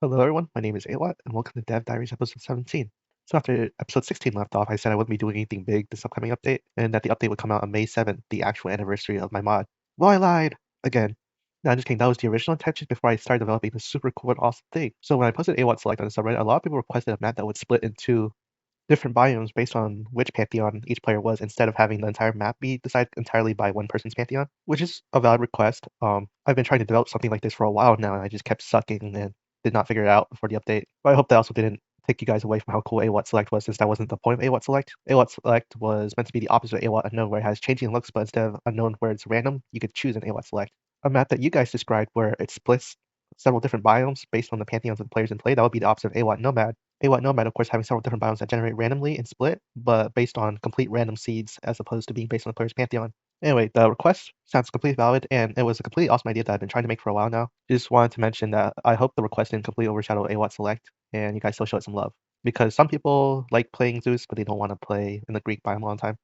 Hello everyone, my name is Awot, and welcome to Dev Diaries episode 17. So after episode 16 left off, I said I wouldn't be doing anything big this upcoming update, and that the update would come out on May 7th, the actual anniversary of my mod. Well, I lied! Again. No, I'm just kidding, that was the original intention before I started developing this super cool and awesome thing. So when I posted Awot Select on the subreddit, a lot of people requested a map that would split into different biomes based on which pantheon each player was, instead of having the entire map be decided entirely by one person's pantheon, which is a valid request. I've been trying to develop something like this for a while now, and I just kept sucking and did not figure it out before the update. But I hope that also didn't take you guys away from how cool Awot Select was, since that wasn't the point of Awot Select. Awot Select was meant to be the opposite of Awot Unknown, where it has changing looks, but instead of Unknown where it's random, you could choose an Awot Select. A map that you guys described where it splits several different biomes based on the pantheons of the players in play, that would be the opposite of Awot Nomad. Awot Nomad, of course, having several different biomes that generate randomly and split, but based on complete random seeds as opposed to being based on the player's pantheon. Anyway, the request sounds completely valid, and it was a completely awesome idea that I've been trying to make for a while now. Just wanted to mention that I hope the request didn't completely overshadow Awot Select, and you guys still show it some love. Because some people like playing Zeus, but they don't want to play in the Greek biome all the time.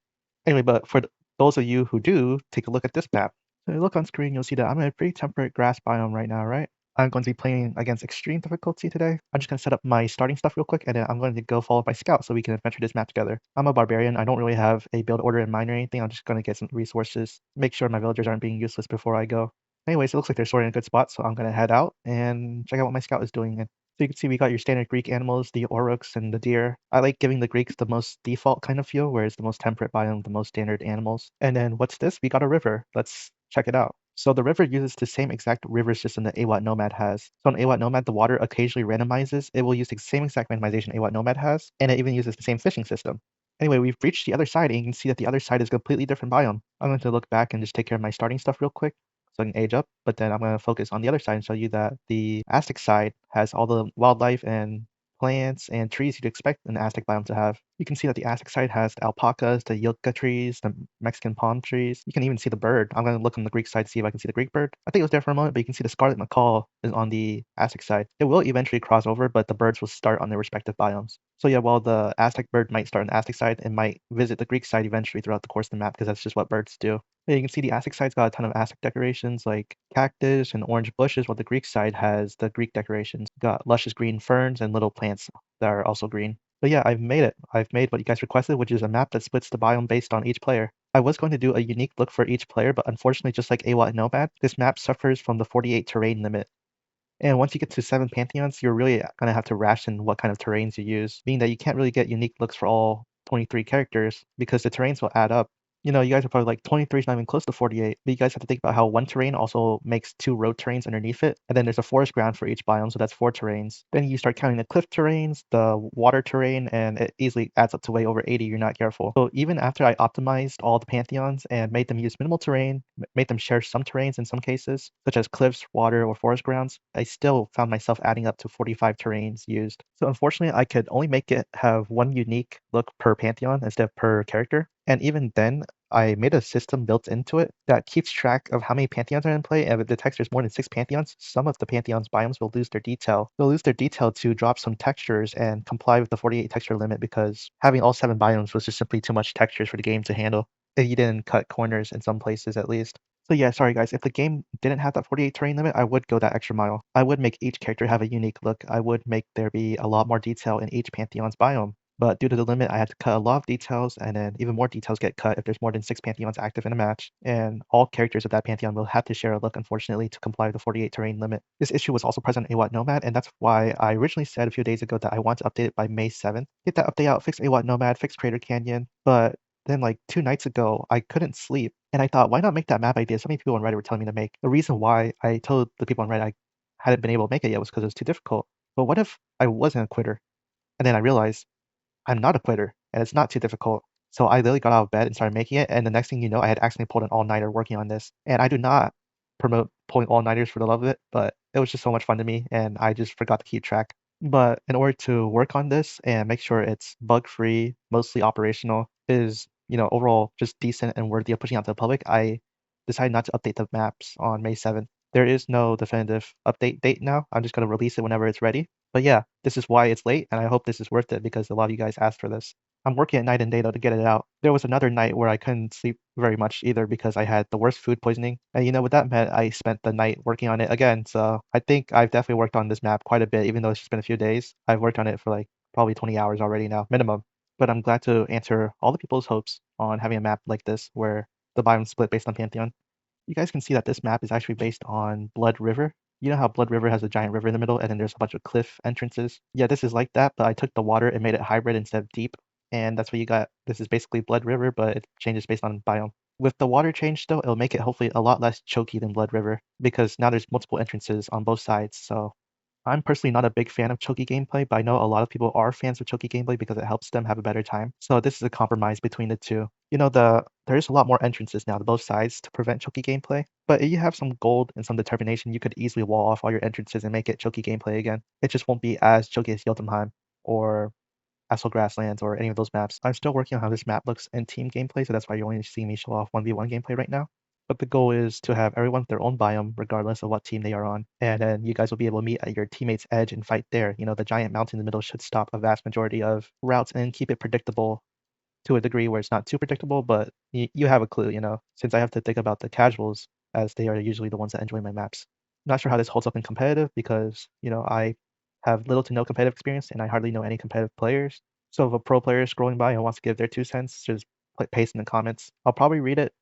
Anyway, but for those of you who do, take a look at this map. So you look on screen, you'll see that I'm in a pretty temperate grass biome right now, right? I'm going to be playing against extreme difficulty today. I'm just going to set up my starting stuff real quick, and then I'm going to go follow my scout so we can adventure this map together. I'm a barbarian. I don't really have a build order in mind or anything. I'm just going to get some resources, make sure my villagers aren't being useless before I go. Anyways, it looks like they're sorting in a good spot, so I'm going to head out and check out what my scout is doing. And so you can see we got your standard Greek animals, the aurochs and the deer. I like giving the Greeks the most default kind of feel, whereas the most temperate biome, the most standard animals. And then what's this? We got a river. Let's check it out. So the river uses the same exact river system that Awot Nomad has. So on Awot Nomad, the water occasionally randomizes. It will use the same exact randomization Awot Nomad has, and it even uses the same fishing system. Anyway, we've reached the other side, and you can see that the other side is a completely different biome. I'm going to look back and just take care of my starting stuff real quick so I can age up, but then I'm going to focus on the other side and show you that the Aztec side has all the wildlife and plants and trees you'd expect an Aztec biome to have. You can see that the Aztec side has the alpacas, the yucca trees, the Mexican palm trees. You can even see the bird. I'm going to look on the Greek side to see if I can see the Greek bird. I think it was there for a moment, but you can see the scarlet macaw is on the Aztec side. It will eventually cross over, but the birds will start on their respective biomes. So yeah, while the Aztec bird might start on the Aztec side, it might visit the Greek side eventually throughout the course of the map, because that's just what birds do. Yeah, you can see the Aztec side's got a ton of Aztec decorations like cactus and orange bushes, while the Greek side has the Greek decorations. Got luscious green ferns and little plants that are also green. But yeah, I've made it. I've made what you guys requested, which is a map that splits the biome based on each player. I was going to do a unique look for each player, but unfortunately, just like Awot and Nomad, this map suffers from the 48 terrain limit. And once you get to 7 Pantheons, you're really going to have to ration what kind of terrains you use, meaning that you can't really get unique looks for all 23 characters because the terrains will add up. You know, you guys are probably like 23 is not even close to 48, but you guys have to think about how one terrain also makes 2 road terrains underneath it, and then there's a forest ground for each biome, so that's 4 terrains. Then you start counting the cliff terrains, the water terrain, and it easily adds up to way over 80 if you're not careful. So even after I optimized all the Pantheons and made them use minimal terrain, made them share some terrains in some cases, such as cliffs, water, or forest grounds, I still found myself adding up to 45 terrains used. So unfortunately, I could only make it have one unique look per Pantheon instead of per character. And even then, I made a system built into it that keeps track of how many Pantheons are in play, and if it detects there's more than 6 Pantheons, some of the Pantheons biomes will lose their detail. They'll lose their detail to drop some textures and comply with the 48 texture limit, because having all 7 biomes was just simply too much textures for the game to handle, if you didn't cut corners in some places at least. So yeah, sorry guys, if the game didn't have that 48 terrain limit, I would go that extra mile. I would make each character have a unique look. I would make there be a lot more detail in each Pantheon's biome. But due to the limit, I had to cut a lot of details, and then even more details get cut if there's more than 6 Pantheons active in a match. And all characters of that Pantheon will have to share a look, unfortunately, to comply with the 48 terrain limit. This issue was also present in Awot Nomad, and that's why I originally said a few days ago that I want to update it by May 7th. Get that update out, fix Awot Nomad, fix Crater Canyon, but then like 2 nights ago, I couldn't sleep, and I thought, why not make that map idea so many people on Reddit were telling me to make? The reason why I told the people on Reddit I hadn't been able to make it yet was because it was too difficult. But what if I wasn't a quitter? And then I realized I'm not a quitter, and it's not too difficult. So I literally got out of bed and started making it, and the next thing you know, I had accidentally pulled an all-nighter working on this. And I do not promote pulling all-nighters for the love of it, but it was just so much fun to me, and I just forgot to keep track. But in order to work on this and make sure it's bug-free, mostly operational, is, you know, overall just decent and worthy of pushing out to the public, I decided not to update the maps on May 7th. There is no definitive update date now. I'm just going to release it whenever it's ready. But yeah, this is why it's late, and I hope this is worth it because a lot of you guys asked for this. I'm working at night and day though to get it out. There was another night where I couldn't sleep very much either because I had the worst food poisoning. And you know what that meant? I spent the night working on it again. So I think I've definitely worked on this map quite a bit, even though it's just been a few days. I've worked on it for like probably 20 hours already now, minimum. But I'm glad to answer all the people's hopes on having a map like this where the biomes split based on Pantheon. You guys can see that this map is actually based on Blood River. You know how Blood River has a giant river in the middle and then there's a bunch of cliff entrances? Yeah, this is like that, but I took the water and made it hybrid instead of deep. And that's what you got. This is basically Blood River, but it changes based on biome. With the water change though, it'll make it hopefully a lot less choky than Blood River because now there's multiple entrances on both sides, so I'm personally not a big fan of choky gameplay, but I know a lot of people are fans of choky gameplay because it helps them have a better time. So this is a compromise between the two. You know, there's a lot more entrances now to both sides to prevent choky gameplay, but if you have some gold and some determination, you could easily wall off all your entrances and make it choky gameplay again. It just won't be as choky as Jotunheim or Asshole Grasslands or any of those maps. I'm still working on how this map looks in team gameplay, so that's why you're only seeing me show off 1v1 gameplay right now. But the goal is to have everyone with their own biome, regardless of what team they are on. And then you guys will be able to meet at your teammate's edge and fight there. You know, the giant mountain in the middle should stop a vast majority of routes and keep it predictable to a degree where it's not too predictable, but you have a clue, you know, since I have to think about the casuals as they are usually the ones that enjoy my maps. Not sure how this holds up in competitive because, you know, I have little to no competitive experience and I hardly know any competitive players. So if a pro player is scrolling by and wants to give their 2 cents, just paste in the comments. I'll probably read it.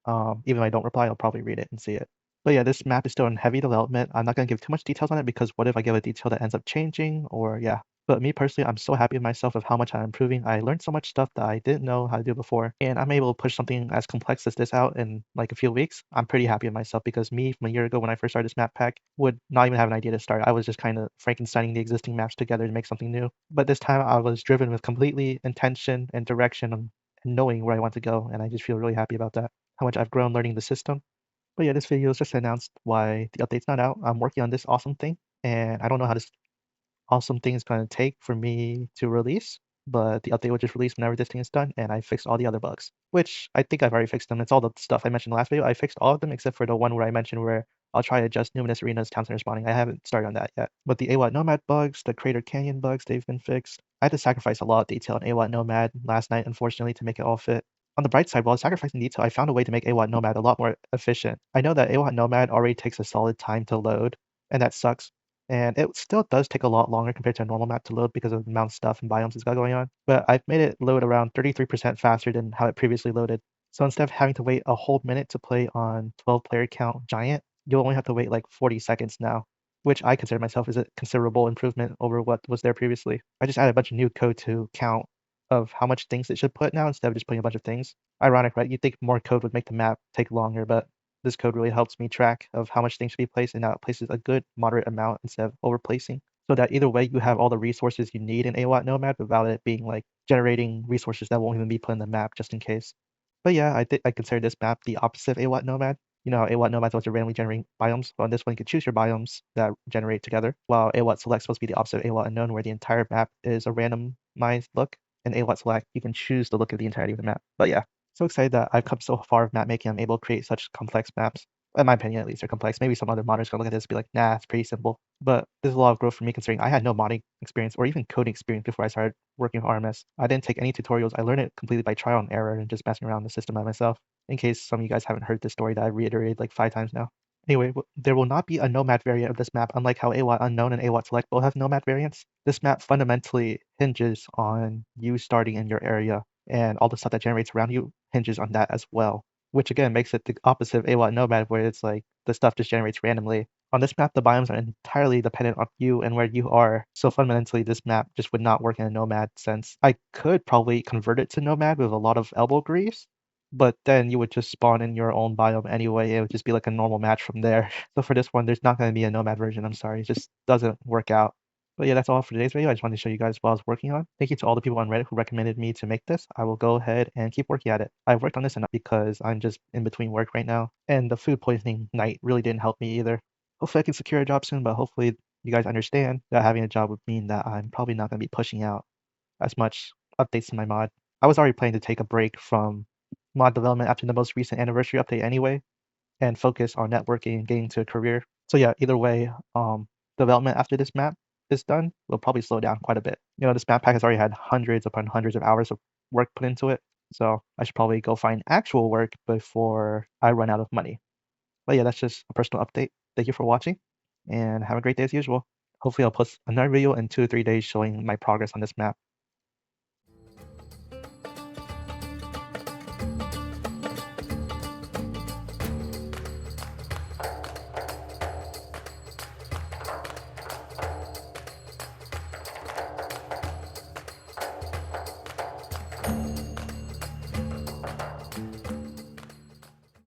Even if I don't reply, I'll probably read it and see it. But yeah, this map is still in heavy development. I'm not going to give too much details on it because what if I give a detail that ends up changing or yeah. But me personally, I'm so happy with myself of how much I'm improving. I learned so much stuff that I didn't know how to do before, and I'm able to push something as complex as this out in like a few weeks. I'm pretty happy with myself because me from a year ago when I first started this map pack would not even have an idea to start. I was just kind of Frankensteining the existing maps together to make something new. But this time I was driven with completely intention and direction and knowing where I want to go, and I just feel really happy about that. How much I've grown learning the system. But yeah, this video is just announced why the update's not out. I'm working on this awesome thing, and I don't know how this awesome thing is going to take for me to release, but the update will just release whenever this thing is done, and I fixed all the other bugs, which I think I've already fixed them. It's all the stuff I mentioned in the last video. I fixed all of them except for the one where I mentioned where I'll try to adjust Numinous Arena's town center spawning. I haven't started on that yet. But the Awot Nomad bugs, the Crater Canyon bugs, they've been fixed. I had to sacrifice a lot of detail on Awot Nomad last night, unfortunately, to make it all fit. On the bright side, while sacrificing detail, I found a way to make Awot Nomad a lot more efficient. I know that Awot Nomad already takes a solid time to load, and that sucks. And it still does take a lot longer compared to a normal map to load because of the amount of stuff and biomes it's got going on. But I've made it load around 33% faster than how it previously loaded. So instead of having to wait a whole minute to play on 12 player count giant, you'll only have to wait like 40 seconds now, which I consider myself as a considerable improvement over what was there previously. I just added a bunch of new code to count of how much things it should put now instead of just putting a bunch of things. Ironic, right? You'd think more code would make the map take longer, but this code really helps me track of how much things should be placed, and now it places a good moderate amount instead of overplacing. So that either way you have all the resources you need in Awot Nomad without it being like generating resources that won't even be put in the map just in case. But yeah, I think I consider this map the opposite of Awot Nomad. You know how Awot Nomad is supposed to randomly generate biomes? Well, on this one you can choose your biomes that generate together, while Awot Select is supposed to be the opposite of Awot Unknown, where the entire map is a randomized look. In Awot Select, you can choose the look of the entirety of the map. But yeah, so excited that I've come so far with map making. I'm able to create such complex maps. In my opinion, at least, they're complex. Maybe some other modders gonna look at this and be like, nah, it's pretty simple. But there's a lot of growth for me considering I had no modding experience or even coding experience before I started working with RMS. I didn't take any tutorials. I learned it completely by trial and error and just messing around the system by myself. In case some of you guys haven't heard this story that I reiterated like 5 times now. Anyway, there will not be a Nomad variant of this map, unlike how Awot Unknown and Awot Select both have Nomad variants. This map fundamentally hinges on you starting in your area, and all the stuff that generates around you hinges on that as well. Which again makes it the opposite of Awot Nomad, where it's like the stuff just generates randomly. On this map, the biomes are entirely dependent on you and where you are. So fundamentally, this map just would not work in a Nomad sense. I could probably convert it to Nomad with a lot of elbow grease, but then you would just spawn in your own biome anyway. It would just be like a normal match from there. So for this one, there's not going to be a Nomad version. I'm sorry, it just doesn't work out. But yeah, that's all for today's video. I just wanted to show you guys what I was working on. Thank you to all the people on Reddit who recommended me to make this. I will go ahead and keep working at it. I've worked on this enough because I'm just in between work right now, and the food poisoning night really didn't help me either. Hopefully I can secure a job soon, but hopefully you guys understand that having a job would mean that I'm probably not going to be pushing out as much updates to my mod. I was already planning to take a break from mod development after the most recent anniversary update anyway, and focus on networking and getting to a career. So yeah, either way, development after this map is done will probably slow down quite a bit. This map pack has already had hundreds upon hundreds of hours of work put into it, so I should probably go find actual work before I run out of money. But yeah, that's just a personal update. Thank you for watching, and have a great day as usual. Hopefully I'll post another video in 2 or 3 days showing my progress on this map.